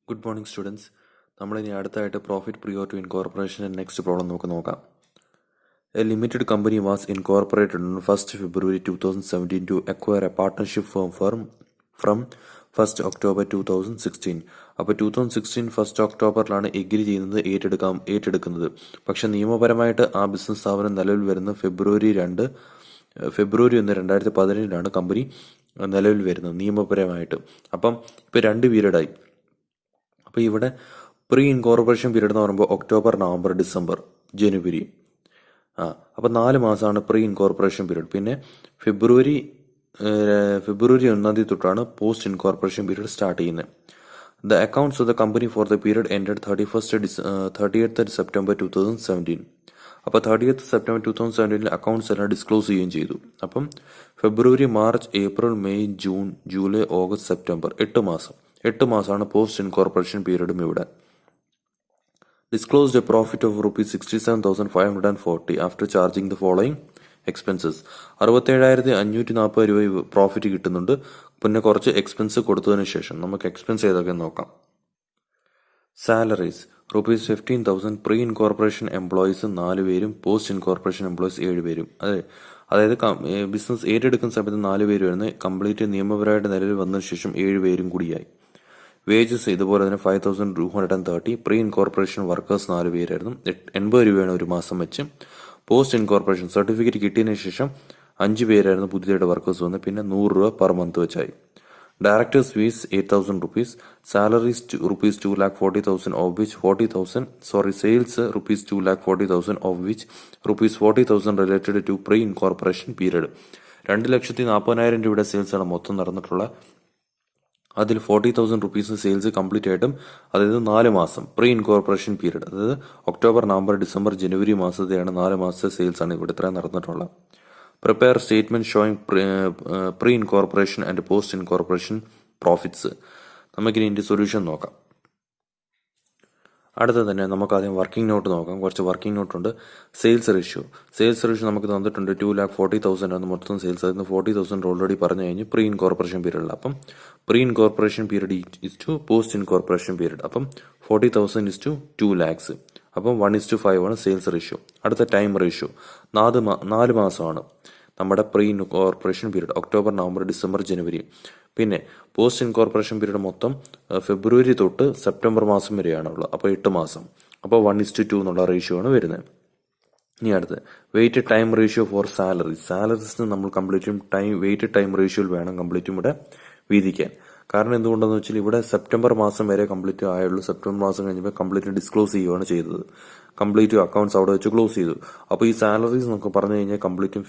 Good morning students. നമ്മളിനി അടുത്തായിട്ട് profit prior to incorporation next problem നമുക്ക് നോക്കാം. A limited company was incorporated on 1st February 2017 to acquire a partnership firm from 1st October 2016. അപ്പോൾ 2016 1st ഒക്ടോബറിലാണ് agree ചെയ്യുന്നത്, ഏറ്റെടുക്കുന്നത്. പക്ഷെ നിയമപരമായിട്ട് ആ ബിസിനസ് സ്ഥാപനം നിലവിൽ വരുന്ന ഫെബ്രുവരി 1 2017 കമ്പനി നിലവിൽ വരുന്നത് നിയമപരമായിട്ട്. അപ്പം ഇപ്പം 2 പീരീഡായി. അപ്പോൾ ഇവിടെ പ്രീ ഇൻകോർപ്പറേഷൻ പീരീഡ് എന്ന് പറയുമ്പോൾ ഒക്ടോബർ, നവംബർ, ഡിസംബർ, ജനുവരി. അപ്പോൾ 4 മാസമാണ് പ്രീ ഇൻകോർപ്പറേഷൻ പീരീഡ്. പിന്നെ ഫെബ്രുവരി 1 തൊട്ടാണ് പോസ്റ്റ് ഇൻകോർപ്പറേഷൻ പീരീഡ് സ്റ്റാർട്ട് ചെയ്യുന്നത്. The accounts of the company for the period ended 30th September 2017. അപ്പോൾ 30th September 2017 അക്കൗണ്ട്സ് എല്ലാം ഡിസ്ക്ലോസ് ചെയ്യുകയും ചെയ്തു. അപ്പം February, March, April, May, June, July, August, September 8 മാസമാണ് പോസ്റ്റ് ഇൻകോർപ്പറേഷൻ പീരീഡും ഇവിടെ. Disclosed a profit of ₹67,540 after charging the following expenses. 67,540 രൂപ profit കിട്ടുന്നുണ്ട്. പിന്നെ കുറച്ച് എക്സ്പെൻസ് കൊടുത്തതിന് ശേഷം നമുക്ക് എക്സ്പെൻസ് ഏതൊക്കെ നോക്കാം. സാലറീസ് ₹15,000. പ്രീ ഇൻകോർപ്പറേഷൻ എംപ്ലോയീസ് 4 പേരും, പോസ്റ്റ് ഇൻകോർപ്പറേഷൻ എംപ്ലോയീസ് 7 പേരും. അതായത് ബിസിനസ് ഏറ്റെടുക്കുന്ന സമയത്ത് 4 പേര് വരുന്നത് കംപ്ലീറ്റ് നിയമപരമായിട്ട് നിലവിൽ വന്നതിന് ശേഷം 7 പേരും കൂടിയായി. വേജസ് ഇതുപോലെ തന്നെ 5,230. പ്രീ ഇൻകോർപ്പറേഷൻ വർക്കേഴ്സ് 4 പേരായിരുന്നു, 80 രൂപയാണ് ഒരു മാസം വെച്ച്. പോസ്റ്റ് ഇൻകോർപ്പറേഷൻ സർട്ടിഫിക്കറ്റ് കിട്ടിയതിന് ശേഷം 5 പേരായിരുന്നു പുതിയതായിട്ട് വർക്കേഴ്സ് വന്നത്, പിന്നെ 100 രൂപ പെർ മന്ത് വെച്ചായി. Directors fees ₹8,000. Salaries ₹240,000 of which 40,000 sales ₹240,000 of which ₹40,000 related to pre incorporation period. 2,40,000 രൂപയുടെ സെയിൽസ് ആണ് മൊത്തം നടന്നിട്ടുള്ള. അതിൽ 40,000 റുപ്പീസ് സെയിൽസ് കംപ്ലീറ്റ് ആയിട്ടും, അതായത് 4 മാസം പ്രീ ഇൻകോർപ്പറേഷൻ പീരീഡ്, അതായത് ഒക്ടോബർ, നവംബർ, ഡിസംബർ, ജനുവരി മാസത്തെയാണ് 4 മാസത്തെ സെയിൽസ് ആണ് ഇവിടെ ഇത്രയും നടന്നിട്ടുള്ളത്. Prepare statement showing pre incorporation and post incorporation profits. നമുക്കിനി ഇതിന്റെ സൊല്യൂഷൻ നോക്കാം. അടുത്ത തന്നെ നമുക്ക് ആദ്യം വർക്കിംഗ് നോട്ട് നോക്കാം. കുറച്ച് വർക്കിംഗ് നോട്ട് ഉണ്ട്. സെയിൽസ് റേഷ്യോ നമുക്ക് തന്നിട്ടുണ്ട് 2,40,000 ആണ് മൊത്തം സെയിൽസ്. അതിന് 40,000 ഓൾറെഡി പറഞ്ഞു കഴിഞ്ഞ് പ്രീ ഇൻകോർപ്പറേഷൻ പീരീഡിൽ. അപ്പം pre incorporation period is to post incorporation period. അപ്പം 40,000 ഈസ് ടു 2 lakhs. അപ്പം 1:5 ആണ് സെയിൽസ് റേഷ്യോ. അടുത്ത ടൈം റേഷ്യോ 4 മാസമാണ് നമ്മുടെ pre incorporation period, October, November, December, January. പിന്നെ പോസ്റ്റ് ഇൻകോർപ്പറേഷൻ പീരീഡ് മൊത്തം ഫെബ്രുവരി തൊട്ട് സെപ്റ്റംബർ മാസം വരെയാണുള്ളത്. അപ്പോൾ 8 മാസം. അപ്പോൾ 1:2 എന്നുള്ള റേഷ്യോ ആണ് വരുന്നത്. ഇനി അടുത്ത് weight time ratio for salaries നമ്മൾ കംപ്ലീറ്റും വെയിറ്റ് ടൈം റേഷ്യോയിൽ വേണം കംപ്ലീറ്റും ഇവിടെ വീതിക്കാൻ. കാരണം എന്തുകൊണ്ടെന്ന് വെച്ചാൽ ഇവിടെ സെപ്റ്റംബർ മാസം വരെ കംപ്ലീറ്റ് ആയുള്ളൂ. സെപ്റ്റംബർ മാസം കഴിഞ്ഞപ്പോൾ കംപ്ലീറ്റ് ഡിസ്ക്ലോസ് ചെയ്യുകയാണ് ചെയ്തത്. കംപ്ലീറ്റ് അക്കൗണ്ട്സ് അവിടെ വെച്ച് ക്ലോസ് ചെയ്തു. അപ്പോൾ ഈ സാലറീസ് നമുക്ക് പറഞ്ഞു കഴിഞ്ഞാൽ കംപ്ലീറ്റും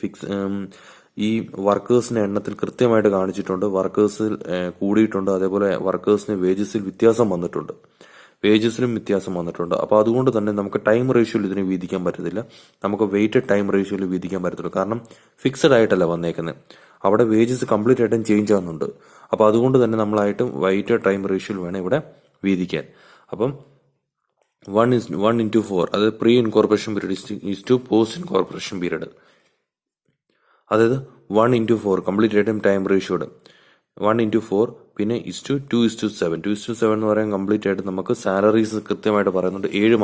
ഈ വർക്കേഴ്സിന്റെ എണ്ണത്തിൽ കൃത്യമായിട്ട് കാണിച്ചിട്ടുണ്ട്. വർക്കേഴ്സിൽ കൂടിയിട്ടുണ്ട്, അതേപോലെ വർക്കേഴ്സിന് വേജസിലും വ്യത്യാസം വന്നിട്ടുണ്ട്. അപ്പോൾ അതുകൊണ്ട് തന്നെ നമുക്ക് ടൈം റേഷ്യോയിൽ ഇതിനെ വീതിക്കാൻ പറ്റത്തില്ല. നമുക്ക് വെയിറ്റഡ് ടൈം റേഷ്യോയിൽ വീതിക്കാൻ പറ്റത്തുള്ളൂ. കാരണം ഫിക്സഡ് ആയിട്ടല്ല വന്നേക്കുന്നത്, അവിടെ വേജസ് കംപ്ലീറ്റ് ആയിട്ടും ചേഞ്ച് ആവുന്നുണ്ട്. അപ്പോൾ അതുകൊണ്ട് തന്നെ നമ്മളായിട്ട് വെയിറ്റഡ് ടൈം റേഷ്യോയിൽ വേണം ഇവിടെ വീതിക്കാൻ. അപ്പം 1:4, അതായത് pre incorporation period is to post incorporation period. അതായത് 1:4 കംപ്ലീറ്റ് ആയിട്ടും ടൈം റേഷ്യോയുടെ 1:4. പിന്നെ (2:7). 2:7 എന്ന് പറയാൻ കംപ്ലീറ്റ് ആയിട്ട് നമുക്ക് സാലറീസ് കൃത്യമായിട്ട് പറയുന്നുണ്ട്. 7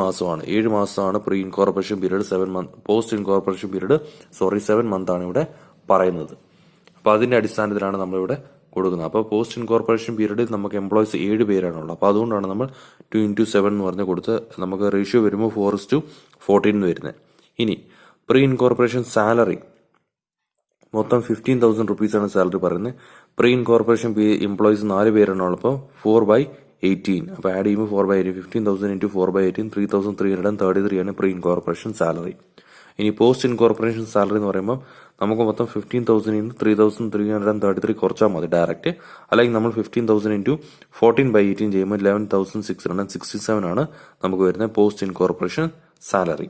മാസമാണ് pre incorporation period. 7 month post incorporation period 7 month ആണ് ഇവിടെ പറയുന്നത്. അപ്പോൾ അതിന്റെ അടിസ്ഥാനത്തിലാണ് നമ്മളിവിടെ കൊടുക്കുന്നത്. അപ്പോൾ പോസ്റ്റ് ഇൻകോർപ്പറേഷൻ പീരീഡിൽ നമുക്ക് എംപ്ലോയീസ് 7 പേരാണുള്ളത്. അപ്പോൾ അതുകൊണ്ടാണ് നമ്മൾ 2:7 എന്ന് പറഞ്ഞ് കൊടുത്ത് നമുക്ക് റേഷ്യോ വരുമ്പോൾ 4:14 വരുന്നത്. ഇനി പ്രീ ഇൻകോർപ്പറേഷൻ സാലറി മൊത്തം 15,000 റുപ്പീസാണ് സാലറി പറയുന്നത്. Pre incorporation employees 4 പേരാണുള്ളത്. അപ്പോൾ 4/18. അപ്പോൾ ആഡ് ചെയ്യുമ്പോൾ 4/18, 15,000 into 4/18, 3,333 ആണ് പ്രീ ഇൻകോർപ്പറേഷൻ സാലറി. ഇനി പോസ്റ്റ് ഇൻകോർപ്പറേഷൻ സാലറി എന്ന് പറയുമ്പോൾ നമുക്ക് മൊത്തം 15,000 into 3,333 കുറച്ചാൽ മതി ഡയറക്റ്റ്. അല്ലെങ്കിൽ നമ്മൾ 15,000 into 14/18 ചെയ്യുമ്പോൾ 11,667 ആണ് നമുക്ക് വരുന്നത് പോസ്റ്റ് ഇൻകോർപ്പറേഷൻ സാലറി.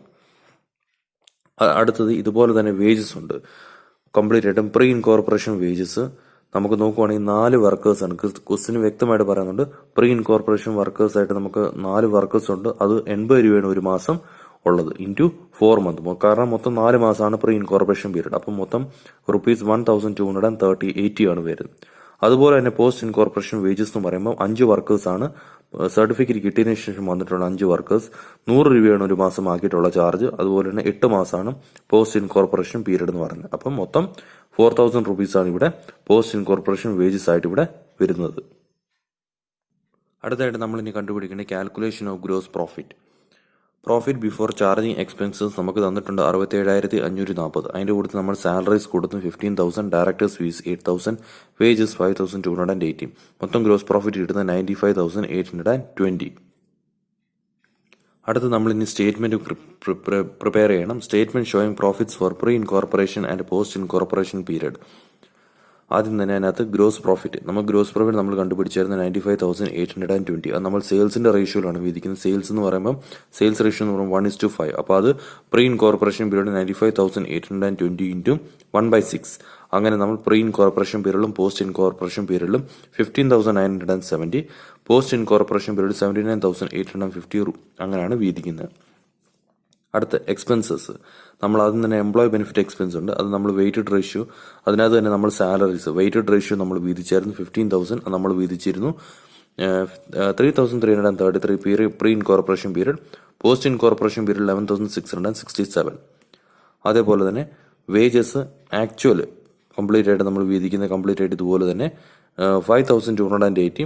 അടുത്തത് ഇതുപോലെ തന്നെ വേജസ് ഉണ്ട്. കംപ്ലീറ്റ് ആയിട്ടും പ്രീ ഇൻകോർപ്പറേഷൻ വേജസ് നമുക്ക് നോക്കുവാണെങ്കിൽ 4 വർക്കേഴ്സ് ആണ്. ക്വസ്റ്റിന് വ്യക്തമായിട്ട് പറയുന്നുണ്ട്. പ്രീ ഇൻകോർപ്പറേഷൻ വർക്കേഴ്സ് ആയിട്ട് നമുക്ക് 4 വർക്കേഴ്സ് ഉണ്ട്. അത് 80 രൂപയാണ് ഒരു മാസം ഉള്ളത്, ഇൻറ്റു 4 മന്ത്. കാരണം മൊത്തം 4 മാസമാണ് പ്രീ ഇൻകോർപ്പറേഷൻ പീരീഡ്. അപ്പം മൊത്തം ₹1,280 ആണ് വരുന്നത്. അതുപോലെ തന്നെ പോസ്റ്റ് ഇൻകോർപ്പറേഷൻ വേജസ് എന്ന് പറയുമ്പോൾ 5 വർക്കേഴ്സ് ആണ്. സർട്ടിഫിക്കറ്റ് കിട്ടിയതിനു ശേഷം വന്നിട്ടുള്ള 5 വർക്കേഴ്സ് 100 രൂപയാണ് ഒരു മാസം ആക്കിയിട്ടുള്ള ചാർജ്. അതുപോലെ തന്നെ 8 മാസമാണ് പോസ്റ്റ് ഇൻകോർപ്പറേഷൻ പീരീഡ് എന്ന് പറയുന്നത്. അപ്പം മൊത്തം 4000 റുപ്പീസാണ് ഇവിടെ പോസ്റ്റ് ഇൻകോർപ്പറേഷൻ വേജസ് ആയിട്ട് ഇവിടെ വരുന്നത്. അടുത്തായിട്ട് നമ്മൾ ഇനി കണ്ടുപിടിക്കേണ്ട calculation of gross profit. Profit before charging expenses നമുക്ക് തന്നിട്ടുണ്ട് 67,540. അതിൻ്റെ കൂടെ നമ്മൾ സാലറീസ് കൊടുത്തു 15,000, ഡയറക്ടേഴ്സ് ഫീസ് 8,000, വേജസ് 5,280. മൊത്തം ഗ്രോസ് പ്രോഫിറ്റ് കിട്ടുന്നത് 95,820. അടുത്ത് നമ്മൾ ഇനി സ്റ്റേറ്റ്മെന്റ് പ്രിപ്പയർ ചെയ്യണം. Statement showing profits for pre incorporation and post incorporation period. ആദ്യം തന്നെ അതിനകത്ത് ഗ്രോസ് പ്രോഫിറ്റ് നമ്മൾ കണ്ടുപിടിച്ചായിരുന്നു 95,820. അത് നമ്മൾ സെയിൽസിന്റെ റേഷ്യോയിലാണ് വിധിക്കുന്നത്. സെയിൽസ് എന്ന് പറയുമ്പോൾ സെയിൽസ് റേഷ്യോ എന്ന് പറയുമ്പോൾ 1:5. അപ്പോൾ അത് പ്രീ ഇൻകോർപ്പറേഷൻ പീരീഡ് 95,820 ഇൻറ്റു 1/6. അങ്ങനെ നമ്മൾ പ്രീ ഇൻകോർപ്പറേഷൻ പീരീഡിലും പോസ്റ്റ് ഇൻകോർപ്പറേഷൻ പീരീഡിലും 15,970, പോസ്റ്റ് ഇൻകോർപ്പറേഷൻ പീരീഡ് 79,850 അങ്ങനെയാണ് വിധിക്കുന്നത്. അടുത്ത എക്സ്പെൻസസ്. നമ്മൾ ആദ്യം തന്നെ എംപ്ലോയി ബെനിഫിറ്റ് എക്സ്പെൻസ് ഉണ്ട്. അത് നമ്മൾ വെയിറ്റഡ് റേഷ്യോ, അതിനകത്ത് തന്നെ നമ്മൾ സാലറീസ് വെയിറ്റഡ് റേഷ്യോ നമ്മൾ വിധിച്ചായിരുന്നു 15,000. അത് നമ്മൾ വിധിച്ചിരുന്നു 3,333 pre incorporation period. Post incorporation period 11,667. അതേപോലെ തന്നെ വേജസ് ആക്ച്വൽ കംപ്ലീറ്റ് ആയിട്ട് നമ്മൾ വിധിക്കുന്ന കംപ്ലീറ്റ് ആയിട്ട് ഇതുപോലെ തന്നെ 5,280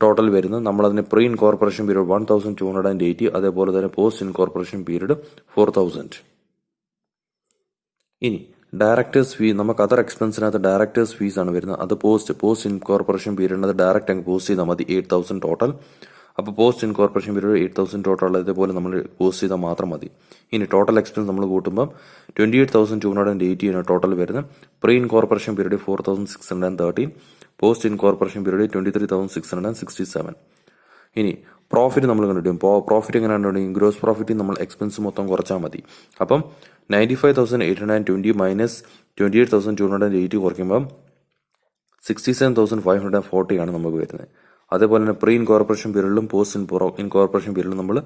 ടോട്ടൽ വരുന്നത്. നമ്മളതിന് പ്രീ ഇൻകോർപ്പറേഷൻ പീരീഡ് 1,280. അതേപോലെ തന്നെ പോസ്റ്റ് ഇൻകോർപ്പറേഷൻ പീരീഡ് 4,000. ഇനി ഡയറക്ടേഴ്സ് ഫീ, നമുക്ക് അതർ എക്സ്പെൻസിനകത്ത് ഡയറക്ടേഴ്സ് ഫീസ് ആണ് വരുന്നത്. അത് പോസ്റ്റ് ഇൻകോർപ്പറേഷൻ പീരീഡിനകത്ത് ഡയറക്റ്റ് അങ്ങ് പോസ്റ്റ് ചെയ്താൽ മതി 8,000 ടോട്ടൽ. അപ്പോൾ പോസ്റ്റ് ഇൻകോർപ്പറേഷൻ പീരീഡ് 8,000 ടോട്ടൽ ഇതേപോലെ നമ്മൾ പോസ്റ്റ് ചെയ്താൽ മാത്രം മതി. ഇനി ടോട്ടൽ എക്സ്പെൻസ് നമ്മൾ കൂട്ടുമ്പം 28,280 ആണ് ടോട്ടൽ വരുന്നത്. Pre incorporation period 4,613, post incorporation period 23,667. ഇനി പ്രോഫിറ്റ് നമ്മൾ കണ്ടുപിടിക്കും. പ്രോഫിറ്റ് എങ്ങനെ കണ്ടുപിടിക്കും? ഗ്രോസ് പ്രോഫിറ്റ് നമ്മൾ എക്സ്പെൻസ് മൊത്തം കുറച്ചാൽ മതി. അപ്പം 95,820 മൈനസ് 28,280 കുറയ്ക്കുമ്പം 67,540 ആണ് നമുക്ക് വരുന്നത്. അതേപോലെ തന്നെ പ്രീ ഇൻകോർപ്പറേഷൻ പീരീഡിലും പോസ്റ്റ് ഇൻകോർപ്പറേഷൻ പീരീഡിലും നമ്മൾ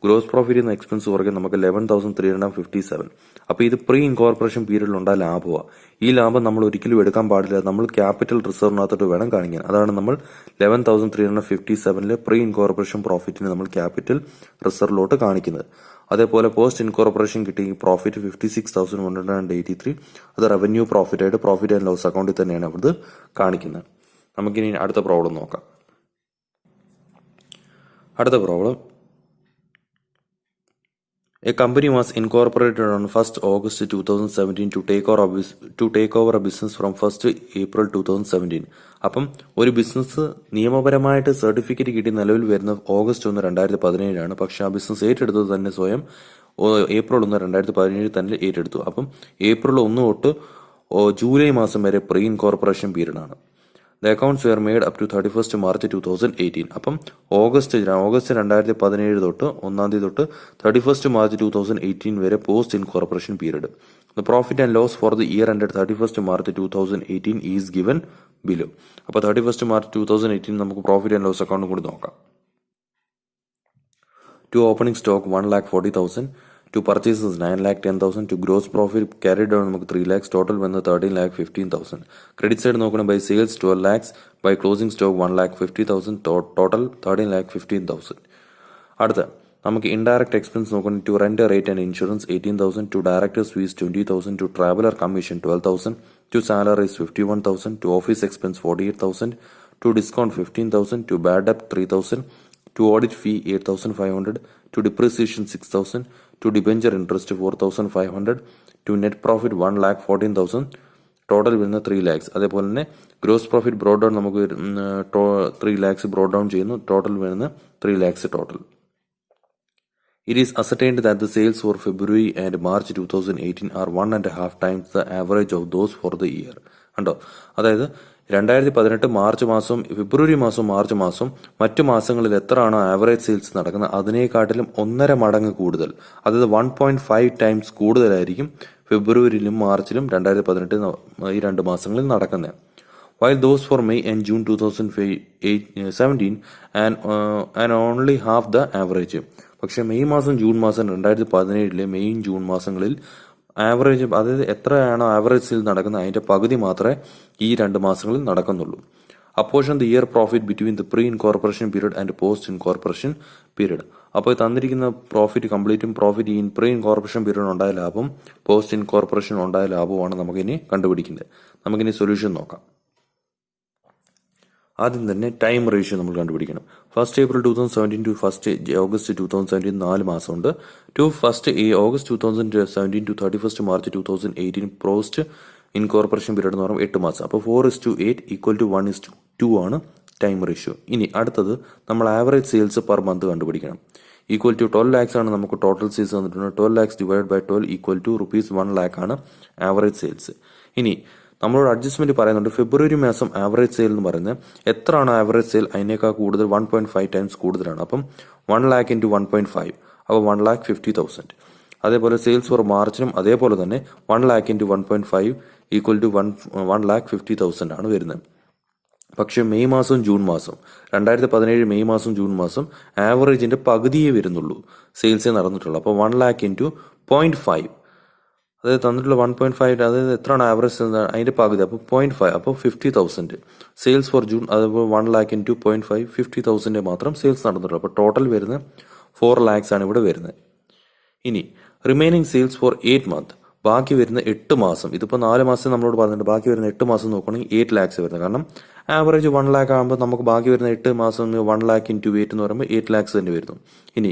ഗ്രോസ് പ്രോഫിറ്റ് എന്ന എക്സ്പെൻസ് കുറയ്ക്കാൻ നമുക്ക് 11,357. അപ്പോൾ ഇത് പ്രീ ഇൻകോർപ്പറേഷൻ പീരീഡിലുണ്ടായ ലാഭമാണ്. ഈ ലാഭം നമ്മൾ ഒരിക്കലും എടുക്കാൻ പാടില്ല. നമ്മൾ ക്യാപിറ്റൽ റിസർവിനകത്തോട്ട് വേണം കാണിക്കാൻ. അതാണ് നമ്മൾ 11,357 പ്രീ ഇൻകോർപ്പറേഷൻ പ്രോഫിറ്റിന് നമ്മൾ ക്യാപിറ്റൽ റിസർവിലോട്ട് കാണിക്കുന്നത്. അതേപോലെ പോസ്റ്റ് ഇൻകോർപ്പറേഷൻ കിട്ടി പ്രോഫിറ്റ് 56,183. അത് റവന്യൂ പ്രോഫിറ്റ് ആയിട്ട് പ്രോഫിറ്റ് ആൻഡ് ലോസ് അക്കൗണ്ടിൽ തന്നെയാണ് അത് കാണിക്കുന്നത്. നമുക്കിനി അടുത്ത പ്രോബ്ലം നോക്കാം. അടുത്ത problem. A company was incorporated on 1st August 2017 to take over a business from 1st April 2017. അപ്പം ഒരു ബിസിനസ് നിയമപരമായിട്ട് സർട്ടിഫിക്കറ്റ് കിട്ടി നിലവിൽ വരുന്ന ഓഗസ്റ്റ് 1, 2017 പക്ഷെ ആ ബിസിനസ് ഏറ്റെടുത്തത് തന്നെ സ്വയം ഏപ്രിൽ 1, 2017 തന്നെ ഏറ്റെടുത്തു. അപ്പം ഏപ്രിൽ 1 തൊട്ട് ജൂലൈ മാസം വരെ പ്രീ ഇൻകോർപ്പറേഷൻ പീരീഡ് ആണ്. The accounts were made up to 31st March 2018. അപ്പം ഓഗസ്റ്റ് 2017 തൊട്ട് 1 തൊട്ട് 31st March 2018 വരെ post incorporation period. The profit and loss for the year ended 31st March 2018 is given below. അപ്പോൾ 31st March 2018 നമുക്ക് profit and loss അക്കൗണ്ടും കൂടി നോക്കാം. To opening stock 1,40,000. To purchases 9,10,000. To gross profit carried down നമുക്ക് 3 lakhs. Total വന്ന് 13,15,000. Credit side നോക്കണം. By sales 12 lakhs. By closing stock 1,50,000. Total 13,15,000. അടുത്ത നമുക്ക് ഇൻഡയറക്റ്റ് എക്സ്പെൻസ് നോക്കണം. To rent rate and insurance 18,000. To directors fees 20,000. To traveller commission 12,000. To salaries 51,000. To office expense 48,000. To discount 15,000. To bad ഡെപ്റ്റ് 3,000. To audit fee 8,500. To depreciation 6,000. To debenture interest 4,500. To net profit 1,14,000. Total വരുന്ന 3 lakhs. അതേപോലെ തന്നെ gross profit broad down നമുക്ക് 3 lakhs broad down ചെയ്യുന്നു. Total വരുന്ന 3 lakhs total. It is ascertained that the sales for February and March 2018 are 1.5 times the average of those for the year. കണ്ടോ? അതായത് 2018 March മാസം, ഫെബ്രുവരി മാസം, March മാസം മറ്റു മാസങ്ങളിൽ എത്രയാണോ ആവറേജ് സെയിൽസ് നടക്കുന്നത് അതിനേക്കാട്ടിലും 1.5 മടങ്ങ് കൂടുതൽ, അതായത് 1.5 ടൈംസ് കൂടുതലായിരിക്കും ഫെബ്രുവരിയിലും മാർച്ചിലും 2018 ഈ 2 മാസങ്ങളിൽ നടക്കുന്നത്. While those for May and June 2017 and only half the average. പക്ഷെ മെയ് മാസം ജൂൺ മാസം 2017 മെയ് ജൂൺ മാസങ്ങളിൽ ആവറേജ്, അതായത് എത്രയാണോ ആവറേജ് സെയിൽ നടക്കുന്നത് അതിന്റെ പകുതി മാത്രമേ ഈ 2 മാസങ്ങളിൽ നടക്കുന്നുള്ളൂ. Apportion the year profit between the pre incorporation period and post incorporation period. അപ്പോൾ തന്നിരിക്കുന്ന പ്രോഫിറ്റ് കംപ്ലീറ്റും profit in pre incorporation period ഉണ്ടായ ലാഭം പോസ്റ്റ് ഇൻകോർപ്പറേഷൻ ഉണ്ടായ ലാഭമാണ് നമുക്കിനി കണ്ടുപിടിക്കേണ്ടത്. നമുക്കിനി സൊല്യൂഷൻ നോക്കാം. ആദ്യം തന്നെ ടൈം റേഷ്യോ നമ്മൾ കണ്ടുപിടിക്കണം. 1st April 2017 to 1st August 2017 4 മാസമുണ്ട്. To 1st August 2017 to 31st March 2018 post incorporation period എന്ന് പറയുമ്പോൾ 8 മാസം. അപ്പോൾ 4:8 ഈക്വൽ ടു 1:2 ആണ് ടൈം റേഷ്യോ. ഇനി അടുത്തത് നമ്മൾ ആവറേജ് സെയിൽസ് പെർ മന്ത് കണ്ടുപിടിക്കണം. ഈക്വൽ ടു 12 lakhs ആണ് നമുക്ക് ടോട്ടൽ സെയിൽസ് തന്നിട്ടുണ്ട്. 12 lakhs divide by 12 equal to ₹1 lakh ആണ് ആവറേജ് സെയിൽസ്. ഇനി നമ്മളോട് അഡ്ജസ്റ്റ്മെന്റ് പറയുന്നുണ്ട്. ഫെബ്രുവരി മാസം ആവറേജ് സെയിൽ എന്ന് പറയുന്നത് എത്രയാണ് ആവറേജ് സെയിൽ അതിനേക്കാൾ കൂടുതൽ 1.5 times കൂടുതലാണ്. അപ്പം 1 lakh into 1.5 അപ്പോൾ 1,50,000. അതേപോലെ സെയിൽസ് ഫോർ മാർച്ചിനും അതേപോലെ തന്നെ 1 lakh into 1.5 ഈക്വൽ ടു 1,50,000 ആണ് വരുന്നത്. പക്ഷെ മെയ് മാസവും ജൂൺ മാസം 2017 മെയ് മാസം ജൂൺ മാസം ആവറേജിന്റെ പകുതിയേ വരുന്നുള്ളൂ, സെയിൽസേ നടന്നിട്ടുള്ളൂ. അപ്പോൾ 1 lakh into 0.5 അതായത് തന്നിട്ടുള്ള 1.5 അതായത് എത്രയാണ് ആവറേജ് അതിന്റെ പകുതി, അപ്പോൾ 0.5 അപ്പോൾ 50,000 സെയിൽസ് ഫോർ ജൂൺ. അതേപോലെ 1 lakh into 0.5 50,000 മാത്രം സെയിൽസ് നടന്നിട്ടുള്ളൂ. അപ്പോൾ ടോട്ടൽ വരുന്നത് 4 lakhs ആണ് ഇവിടെ വരുന്നത്. ഇനി റിമൈനിങ് സെയിൽസ് ഫോർ 8 months ബാക്കി വരുന്ന 8 മാസം, ഇതിപ്പോൾ 4 മാസം നമ്മളോട് പറഞ്ഞിട്ടുണ്ട്. ബാക്കി വരുന്ന 8 മാസം നോക്കുകയാണെങ്കിൽ 8 lakhs വരുന്നത്. കാരണം ആവറേജ് 1 lakh ആകുമ്പോൾ നമുക്ക് ബാക്കി വരുന്ന 8 മാസം 1 lakh into 8 എന്ന് പറയുമ്പോൾ 8 lakhs തന്നെ വരുന്നു. ഇനി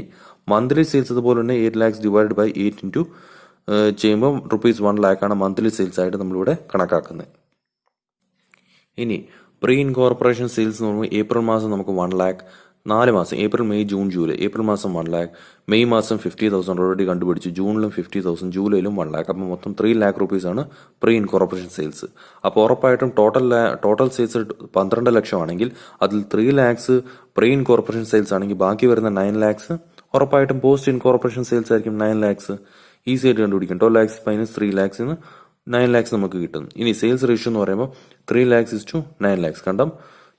മന്ത്ലി സെയിൽസ് അതുപോലെ തന്നെ 8 lakhs ഡിവൈഡ് ബൈ 8 into ചെയ്യുമ്പോൾ ₹1 lakh ആണ് മന്ത്ലി സെയിൽസ് ആയിട്ട് നമ്മളിവിടെ കണക്കാക്കുന്നത്. ഇനി പ്രീ ഇൻകോർപ്പറേഷൻ സെയിൽസ് എന്ന് പറയുമ്പോൾ ഏപ്രിൽ മാസം നമുക്ക് 1 lakh, 4 മാസം April May June July, April മാസം 1 lakh, മെയ് മാസം 50,000 ഓൾറെഡി കണ്ടുപിടിച്ചു, ജൂണിലും 50,000, ജൂലൈയിലും 1 lakh. അപ്പോൾ മൊത്തം ₹3 lakh ആണ് പ്രീ ഇൻകോർപ്പറേഷൻ സെയിൽസ്. അപ്പോൾ ഉറപ്പായിട്ടും ടോട്ടൽ സെയിൽസ് 12 ലക്ഷം ആണെങ്കിൽ അതിൽ 3 lakhs പ്രീ ഇൻകോർപ്പറേഷൻ സെയിൽസ് ആണെങ്കിൽ ബാക്കി വരുന്ന 9 lakhs ഉറപ്പായിട്ടും പോസ്റ്റ് ഇൻകോർപ്പറേഷൻ സെയിൽസ് ആയിരിക്കും. 9 lakhs ഈസി ആയിട്ട് കണ്ടുപിടിക്കും. 12 lakhs മൈനസ് 3 lakhs 9 lakhs നമുക്ക് കിട്ടും. ഇനി സെയിൽസ് റേഷ്യോ എന്ന് പറയുമ്പോൾ 3 lakhs to 9 lakhs കണ്ടം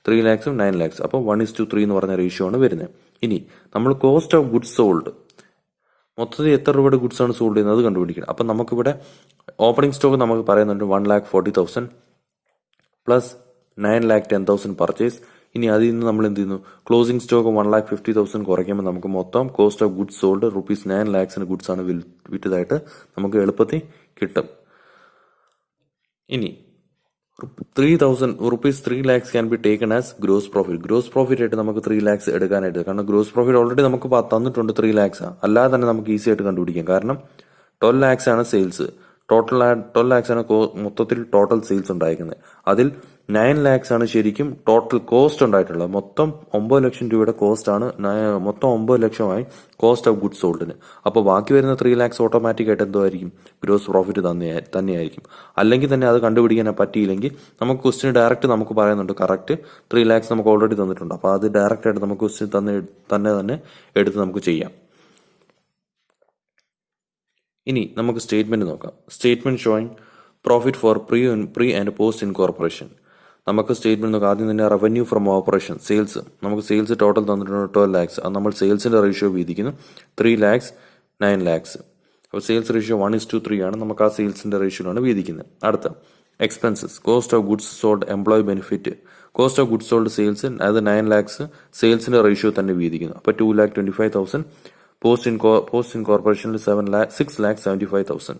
3 lakhs 9 lakhs അപ്പോൾ 1:3 എന്ന് പറഞ്ഞ റേഷ്യോ ആണ് വരുന്നത്. ഇനി നമ്മൾ കോസ്റ്റ് ഓഫ് ഗുഡ്സ് സോൾഡ് മൊത്തത്തിൽ എത്ര രൂപയുടെ ഗുഡ്സ് ആണ് സോൾഡ് ചെയ്യുന്നത് അത് കണ്ടുപിടിക്കണം. അപ്പം നമുക്കിവിടെ ഓപ്പണിംഗ് സ്റ്റോക്ക് നമുക്ക് പറയുന്നുണ്ട് 1,40,000 പ്ലസ് 9,10,000 പർച്ചേസ്. ഇനി അതിൽ നിന്ന് നമ്മൾ എന്ത് ചെയ്യുന്നു, ക്ലോസിംഗ് സ്റ്റോക്ക് 1,50,000 കുറയ്ക്കുമ്പോൾ നമുക്ക് മൊത്തം cost of goods sold ₹9 lakhs goods ആണ് വിറ്റതായിട്ട് നമുക്ക് എളുപ്പത്തിൽ കിട്ടും. ഇനി ₹3 lakhs can be taken as gross profit. Gross profit ആയിട്ട് നമുക്ക് 3 lakhs എടുക്കാനായിട്ട്, കാരണം ഗ്രോസ് പ്രോഫിറ്റ് ഓൾറെഡി നമുക്ക് തന്നിട്ടുണ്ട് 3 lakhs. അല്ലാതെ തന്നെ നമുക്ക് ഈസി ആയിട്ട് കണ്ടുപിടിക്കാം. കാരണം 12 lakhs ആണ് സെയിൽസ്, 12 lakhs ആണ് മൊത്തത്തിൽ ടോട്ടൽ സെയിൽസ് ഉണ്ടായിരിക്കുന്നത്. അതിൽ 9 lakhs ആണ് ശരിക്കും ടോട്ടൽ കോസ്റ്റ് ഉണ്ടായിട്ടുള്ളത്. മൊത്തം 9 ലക്ഷം രൂപയുടെ കോസ്റ്റ് ആണ്, മൊത്തം 9 ലക്ഷമായി കോസ്റ്റ് ഓഫ് ഗുഡ്സ് സോൾഡിന്. അപ്പോൾ ബാക്കി വരുന്ന 3 lakhs ഓട്ടോമാറ്റിക് ആയിട്ട് എന്തോ ആയിരിക്കും, ഗ്രോസ് പ്രോഫിറ്റ് തന്നെയായിരിക്കും. അല്ലെങ്കിൽ തന്നെ അത് കണ്ടുപിടിക്കാൻ പറ്റിയില്ലെങ്കിൽ നമുക്ക് ക്വസ്റ്റ്യൻ ഡയറക്റ്റ് നമുക്ക് പറയുന്നുണ്ട് കറക്റ്റ് 3 lakhs നമുക്ക് ഓൾറെഡി തന്നിട്ടുണ്ട്. അപ്പോൾ അത് ഡയറക്റ്റ് ആയിട്ട് നമുക്ക് ക്വസ്റ്റ്യൻ തന്നെ എടുത്ത് നമുക്ക് ചെയ്യാം. ഇനി നമുക്ക് സ്റ്റേറ്റ്മെന്റ് നോക്കാം. Statement showing profit for pre and post incorporation. നമുക്ക് സ്റ്റേറ്റ്മെന്റ് നോക്കാം. ആദ്യം തന്നെ റവന്യൂ ഫ്രം ഓപ്പറേഷൻ സെയിൽസ്. നമുക്ക് സെയിൽസ് ടോട്ടൽ തന്നിട്ടുണ്ട് 12 lakhs. അത് നമ്മൾ സെയിൽസിന്റെ റേഷ്യോ വീതിക്കുന്നു 3 lakhs 9 lakhs. അപ്പോൾ സെയിൽസ് റേഷ്യോ 1:3 ആണ്. നമുക്ക് ആ സെയിൽസിന്റെ റേഷ്യോയിലാണ് വീതിക്കുന്നത്. അടുത്ത expenses cost of goods sold employee benefit. Cost of goods sold sales അത് 9 lakhs സെയിൽസിന്റെ റേഷ്യോ തന്നെ വീതിക്കുന്നു. അപ്പോൾ 2,25,000. പോസ്റ്റ് ഇൻകോർപ്പറേഷനിൽ 6,75,000.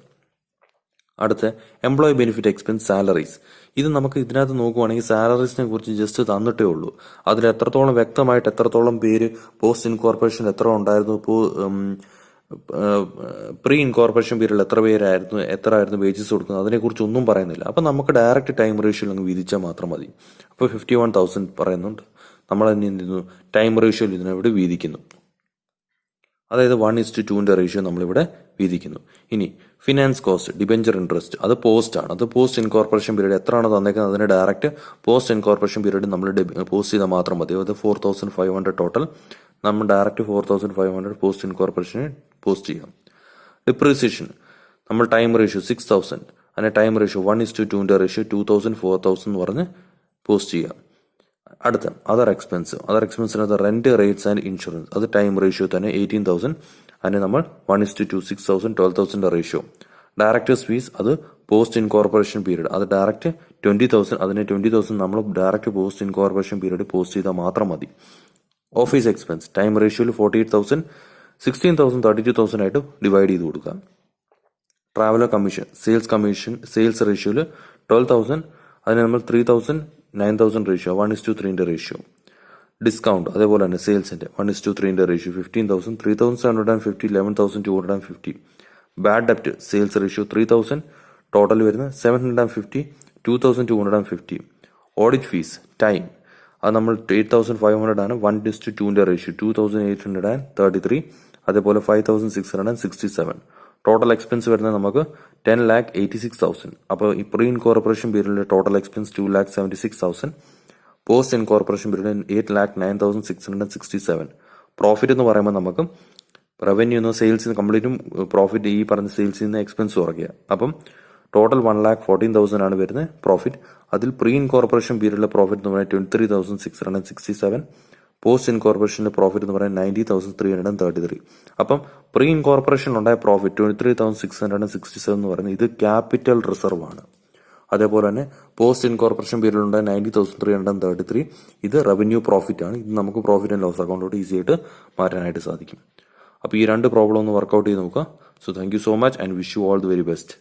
അടുത്ത എംപ്ലോയി ബെനിഫിറ്റ് എക്സ്പെൻസ് സാലറീസ്. ഇത് നമുക്ക് ഇതിനകത്ത് നോക്കുവാണെങ്കിൽ സാലറീസിനെ കുറിച്ച് ജസ്റ്റ് തന്നിട്ടേ ഉള്ളൂ. അതിൽ എത്രത്തോളം വ്യക്തമായിട്ട് എത്രത്തോളം പേര് പോസ്റ്റ് ഇൻകോർപ്പറേഷൻ എത്ര ഉണ്ടായിരുന്നു, പ്രീ ഇൻകോർപ്പറേഷൻ പീരീഡിൽ എത്ര ആയിരുന്നു വേജസ് കൊടുക്കുന്നത് അതിനെക്കുറിച്ച് ഒന്നും പറയുന്നില്ല. അപ്പം നമുക്ക് ഡയറക്റ്റ് ടൈം റേഷ്യോയിൽ അങ്ങ് വിധിച്ചാൽ മാത്രം മതി. അപ്പോൾ 51,000 പറയുന്നുണ്ട്. നമ്മൾ തന്നെ എന്ത് ചെയ്യുന്നു, ടൈം റേഷ്യോയിൽ ഇതിനെവിടെ വീതിക്കുന്നു. അതായത് 1:2 റേഷ്യോ നമ്മളിവിടെ വീതിക്കുന്നു. ഇനി ഫിനാൻസ് കോസ്റ്റ് ഡിബെഞ്ചർ ഇൻട്രസ്റ്റ് അത് പോസ്റ്റ് ആണ്. അത് പോസ്റ്റ് ഇൻകോർപ്പറേഷൻ പീരീഡ് എത്രയാണ് തന്നേക്കുന്നത് അതിന് ഡയറക്റ്റ് പോസ്റ്റ് ഇൻകോർപ്പറേഷൻ പീരീഡ് നമ്മൾ പോസ്റ്റ് ചെയ്താൽ മാത്രം മതി. അത് 4,500 ടോട്ടൽ. നമ്മൾ ഡയറക്റ്റ് 4,500 പോസ്റ്റ് ഇൻകോർപ്പറേഷന് പോസ്റ്റ് ചെയ്യാം. ഡിപ്രീസിയേഷൻ നമ്മൾ ടൈം റേഷ്യോ 6,000 അതിന്റെ ടൈം റേഷ്യോ 1:2 റേഷ്യോ 2,000 4,000 എന്ന് പറഞ്ഞ് പോസ്റ്റ് ചെയ്യാം. അടുത്ത അതർ എക്സ്പെൻസിനകത്ത് റെന്റ് റേറ്റ്സ് ആൻഡ് ഇൻഷുറൻസ് അത് ടൈം റേഷ്യോ തന്നെ 18,000. അതിന് നമ്മൾ 1:2 6,000 12,000 റേഷ്യോ. ഡയറക്ടേഴ്സ് ഫീസ് അത് പോസ്റ്റ് ഇൻകോർപ്പറേഷൻ പീരീഡ്, അത് ഡയറക്റ്റ് 20,000, അതിന് 20,000 നമ്മൾ direct post incorporation period post ചെയ്താൽ മാത്രം മതി. ഓഫീസ് എക്സ്പെൻസ് ടൈം റേഷ്യോയിൽ 48,000, 16,000, 32,000 ആയിട്ട് ഡിവൈഡ് ചെയ്ത് കൊടുക്കാം. ട്രാവലർ കമ്മീഷൻ സെയിൽസ് റേഷ്യോയിൽ 12,000, അതിന് നമ്മൾ 3,000, 9,000 റേഷ്യോ 1:3 റേഷ്യോ. ഡിസ്കൗണ്ട് അതേപോലെ തന്നെ സെയിൽസിന്റെ 1:3 റേഷ്യോ 15,000, 3,750, 11,250. ബാഡ് ഡെപ്റ്റ് സെയിൽസ് റേഷ്യോ 3,000, ടോട്ടൽ വരുന്നത് 750, 2,250. ഓഡിറ്റ് ഫീസ് ടൈം അത് നമ്മൾ 8,500 ആണ്, 1:2 റേഷ്യോ 2,833, അതേപോലെ 5,667. ടോട്ടൽ എക്സ്പെൻസ് വരുന്നത് നമുക്ക് 10,86,000. അപ്പോൾ ഈ പ്രീ ഇൻകോർപ്പറേഷൻ പീരീഡിലെ total expense 2,76,000. Post incorporation period 8,09,667. Profit എന്ന് പറയുമ്പോൾ നമുക്ക് റവന്യൂ എന്ന് സെയിൽസിന് കംപ്ലീറ്റും പ്രോഫിറ്റ് ഈ പറഞ്ഞ സെയിൽസിൽ നിന്ന് എക്സ്പെൻസ് കുറയ്ക്കുക. അപ്പം ടോട്ടൽ 1,14,000 ആണ് വരുന്നത് പ്രോഫിറ്റ്. അതിൽ പ്രീ ഇൻകോർപ്പറേഷൻ പീരീഡിലെ പ്രോഫിറ്റ് എന്ന് പറയുന്നത് 23,667. പോസ്റ്റ് ഇൻകോർപ്പറേഷന്റെ പ്രോഫിറ്റ് എന്ന് പറയുന്നത് 90,333. അപ്പം പ്രീ ഇൻകോർപ്പറേഷൻ ഉണ്ടായ പ്രോഫിറ്റ് 23,667 എന്ന് പറയുന്നത് ഇത് ക്യാപിറ്റൽ റിസർവ് ആണ്. അതേപോലെ തന്നെ പോസ്റ്റ് ഇൻകോർപ്പറേഷൻ പീരീഡ് ഉണ്ടായ 90,333 ഇത് റവന്യൂ പ്രോഫിറ്റ് ആണ്. ഇത് നമുക്ക് പ്രോഫിറ്റ് ആൻഡ് ലോസ് അക്കൗണ്ടിലോട്ട് ഈസി ആയിട്ട് മാറ്റാനായിട്ട് സാധിക്കും. അപ്പോൾ ഈ രണ്ട് പ്രോബ്ലം ഒന്ന് വർക്കൗട്ട് ചെയ്ത് നോക്കുക. So thank you so much and wish you all the very best.